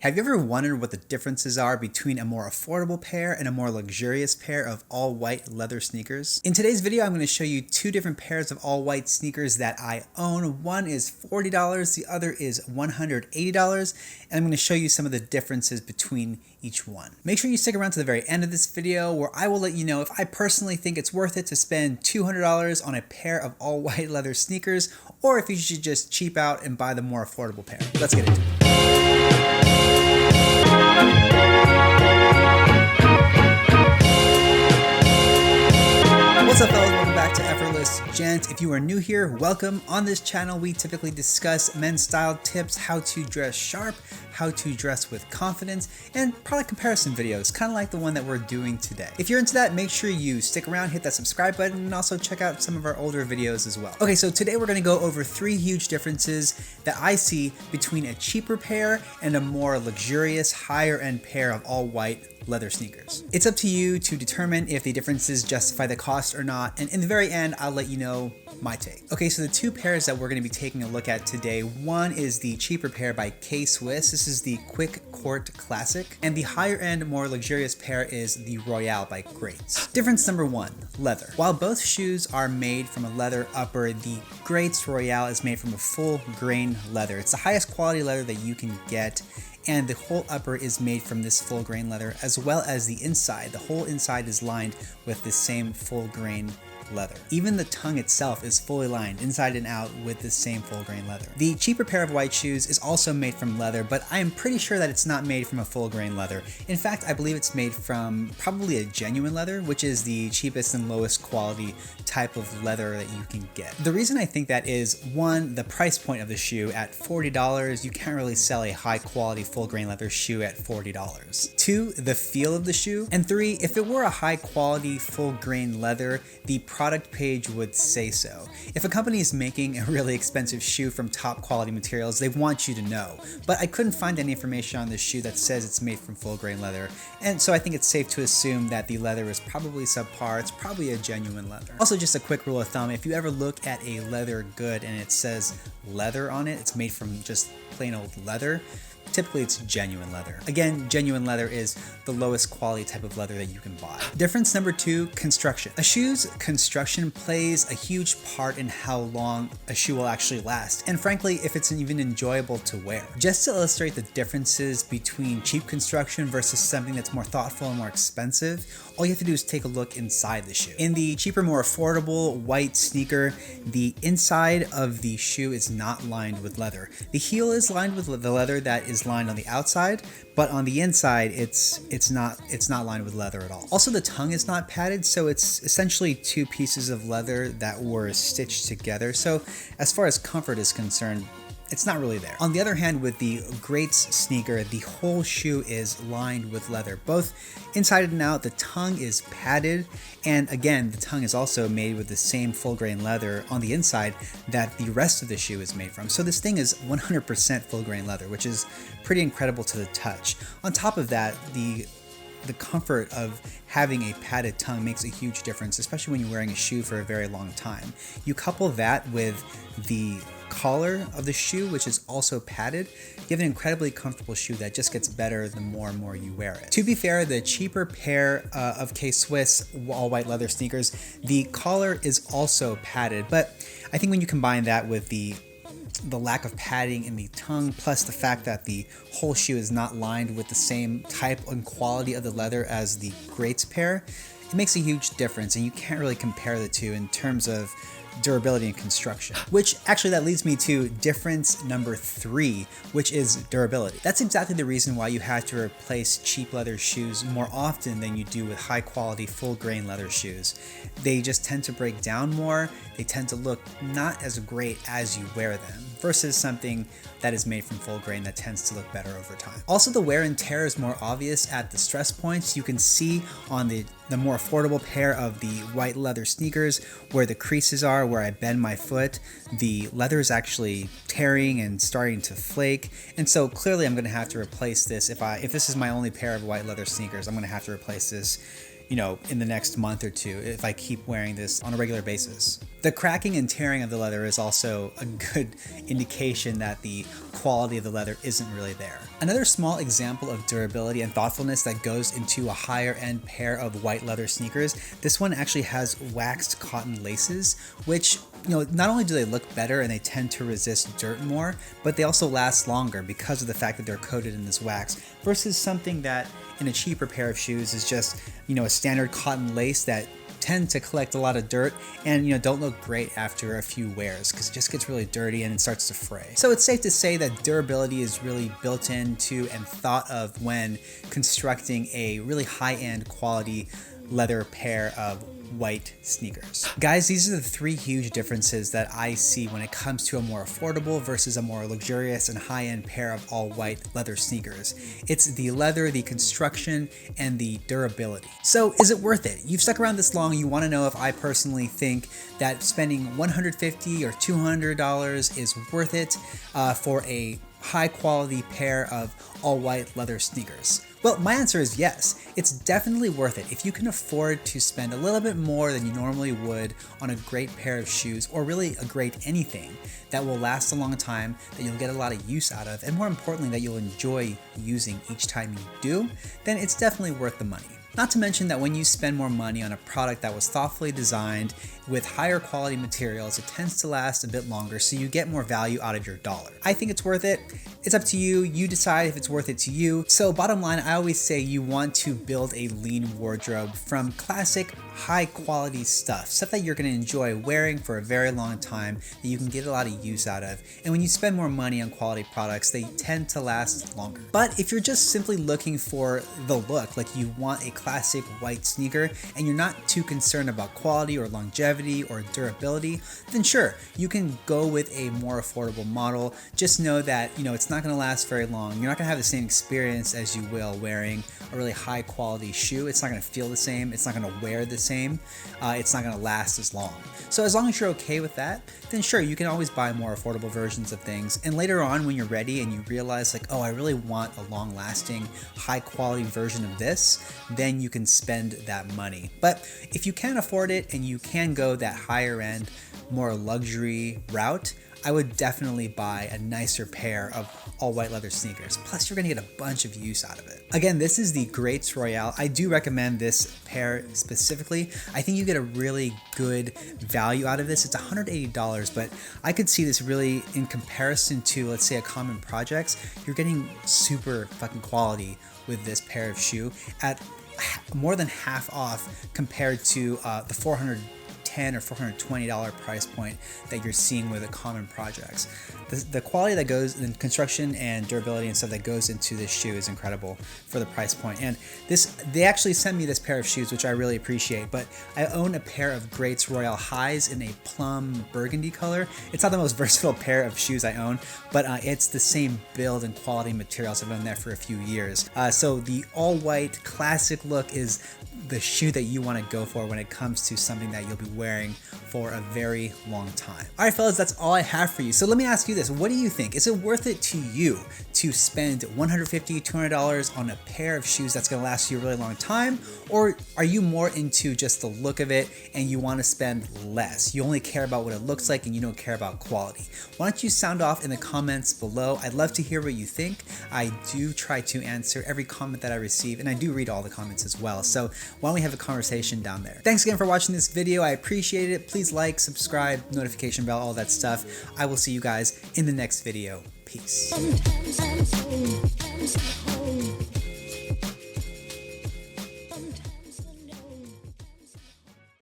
Have you ever wondered what the differences are between a more affordable pair and a more luxurious pair of all-white leather sneakers? In today's video, I'm going to show you two different pairs of all-white sneakers that I own. One is $40, the other is $180, and I'm going to show you some of the differences between each one. Make sure you stick around to the very end of this video where I will let you know if I personally think it's worth it to spend $200 on a pair of all-white leather sneakers, or if you should just cheap out and buy the more affordable pair. Let's get into it. What's up, fellas? Welcome back to Effortless Gent. If you are new here, welcome. On this channel, we typically discuss men's style tips, how to dress sharp, how to dress with confidence, and product comparison videos, kind of like the one that we're doing today. If you're into that, make sure you stick around, hit that subscribe button, and also check out some of our older videos as well. Okay, so today we're going to go over three huge differences that I see between a cheaper pair and a more luxurious, higher-end pair of all-white leather sneakers. It's up to you to determine if the differences justify the cost or not, and in the very end, I'll let you know my take. Okay, so the two pairs that we're going to be taking a look at today, one is the cheaper pair by K-Swiss. This is the Quick Court Classic, and the higher end, more luxurious pair is the Royale by GREATS. Difference number one, leather. While both shoes are made from a leather upper, the GREATS Royale is made from a full grain leather. It's the highest quality leather that you can get, and the whole upper is made from this full grain leather, as well as the inside. The whole inside is lined with the same full grain leather. Even the tongue itself is fully lined inside and out with the same full grain leather. The cheaper pair of white shoes is also made from leather, but I am pretty sure that it's not made from a full grain leather. In fact, I believe it's made from probably a genuine leather, which is the cheapest and lowest quality type of leather that you can get. The reason I think that is, one, the price point of the shoe. At $40, you can't really sell a high quality full grain leather shoe at $40. Two, the feel of the shoe. And three, if it were a high quality full grain leather, the product page would say so. If a company is making a really expensive shoe from top quality materials, they want you to know. But I couldn't find any information on this shoe that says it's made from full grain leather, and so I think it's safe to assume that the leather is probably subpar. It's probably a genuine leather. Also, just a quick rule of thumb, if you ever look at a leather good and it says leather on it, it's made from just plain old leather, typically it's genuine leather. Again, genuine leather is the lowest quality type of leather that you can buy. Difference number two, construction. A shoe's construction plays a huge part in how long a shoe will actually last, and frankly, if it's even enjoyable to wear. Just to illustrate the differences between cheap construction versus something that's more thoughtful and more expensive, all you have to do is take a look inside the shoe. In the cheaper, more affordable white sneaker, the inside of the shoe is not lined with leather. The heel is lined with the leather that is lined on the outside, but on the inside it's not lined with leather at all. Also, the tongue is not padded, so it's essentially two pieces of leather that were stitched together. So as far as comfort is concerned, it's not really there. On the other hand, with the GREATS sneaker, the whole shoe is lined with leather, both inside and out. The tongue is padded, and again, the tongue is also made with the same full grain leather on the inside that the rest of the shoe is made from. So this thing is 100% full grain leather, which is pretty incredible to the touch. On top of that, the comfort of having a padded tongue makes a huge difference, especially when you're wearing a shoe for a very long time. You couple that with the collar of the shoe, which is also padded, you have an incredibly comfortable shoe that just gets better the more and more you wear it. To be fair, the cheaper pair of K-Swiss all-white leather sneakers, the collar is also padded, but I think when you combine that with the lack of padding in the tongue, plus the fact that the whole shoe is not lined with the same type and quality of the leather as the GREATS pair, it makes a huge difference, and you can't really compare the two in terms of durability and construction. Which actually, that leads me to difference number three, which is durability. That's exactly the reason why you have to replace cheap leather shoes more often than you do with high quality full grain leather shoes. They just tend to break down more, they tend to look not as great as you wear them, versus something that is made from full grain that tends to look better over time. Also, the wear and tear is more obvious at the stress points. You can see on the more affordable pair of the white leather sneakers where the creases are, where I bend my foot, the leather is actually tearing and starting to flake. And so clearly I'm gonna have to replace this. If this is my only pair of white leather sneakers, I'm gonna have to replace this, in the next month or two if I keep wearing this on a regular basis. The cracking and tearing of the leather is also a good indication that the quality of the leather isn't really there. Another small example of durability and thoughtfulness that goes into a higher end pair of white leather sneakers, this one actually has waxed cotton laces, which, not only do they look better and they tend to resist dirt more, but they also last longer because of the fact that they're coated in this wax, versus something that in a cheaper pair of shoes is just, a standard cotton lace that tend to collect a lot of dirt and don't look great after a few wears because it just gets really dirty and it starts to fray. So it's safe to say that durability is really built into and thought of when constructing a really high-end quality leather pair of white sneakers. Guys, these are the three huge differences that I see when it comes to a more affordable versus a more luxurious and high-end pair of all white leather sneakers. It's the leather, the construction, and the durability. So is it worth it? You've stuck around this long, you want to know if I personally think that spending $150 or $200 is worth it for a high quality pair of all white leather sneakers. Well, my answer is yes. It's definitely worth it if you can afford to spend a little bit more than you normally would on a great pair of shoes, or really a great anything that will last a long time, that you'll get a lot of use out of, and more importantly, that you'll enjoy using each time you do, then it's definitely worth the money. Not to mention that when you spend more money on a product that was thoughtfully designed with higher quality materials, it tends to last a bit longer, so you get more value out of your dollar. I think it's worth it. It's up to you. You decide if it's worth it to you. So bottom line, I always say you want to build a lean wardrobe from classic, high quality stuff that you're going to enjoy wearing for a very long time, that you can get a lot of use out of. And when you spend more money on quality products, they tend to last longer. But if you're just simply looking for the look, like you want a classic white sneaker and you're not too concerned about quality or longevity or durability, then sure, you can go with a more affordable model. Just know that, it's not going to last very long. You're not going to have the same experience as you will wearing a really high quality shoe. It's not going to feel the same. It's not going to wear the same. It's not going to last as long. So as long as you're okay with that, then sure, you can always buy more affordable versions of things. And later on, when you're ready and you realize like, oh, I really want a long lasting, high quality version of this, then you can spend that money. But if you can't afford it and you can go that higher end, more luxury route, I would definitely buy a nicer pair of all white leather sneakers. Plus, you're gonna get a bunch of use out of it. Again, this is the GREATS Royale. I do recommend this pair specifically. I think you get a really good value out of this. It's $180, but I could see this really in comparison to, let's say, a Common Projects. You're getting super fucking quality with this pair of shoe at more than half off compared to the $410 or $420 price point that you're seeing with the Common Projects. The quality that goes in construction and durability and stuff that goes into this shoe is incredible for the price point. And they actually sent me this pair of shoes, which I really appreciate, but I own a pair of GREATS Royale highs in a plum burgundy color. It's not the most versatile pair of shoes I own, but it's the same build and quality materials. I've owned that for a few years. So the all white classic look is the shoe that you want to go for when it comes to something that you'll be wearing for a very long time. All right, fellas, that's all I have for you. So let me ask you this. What do you think? Is it worth it to you to spend $150, $200 on a pair of shoes that's going to last you a really long time? Or are you more into just the look of it and you want to spend less? You only care about what it looks like and you don't care about quality. Why don't you sound off in the comments below? I'd love to hear what you think. I do try to answer every comment that I receive, and I do read all the comments as well. So why don't we have a conversation down there? Thanks again for watching this video. I appreciate it. Please like, subscribe, notification bell, all that stuff. I will see you guys in the next video. Peace.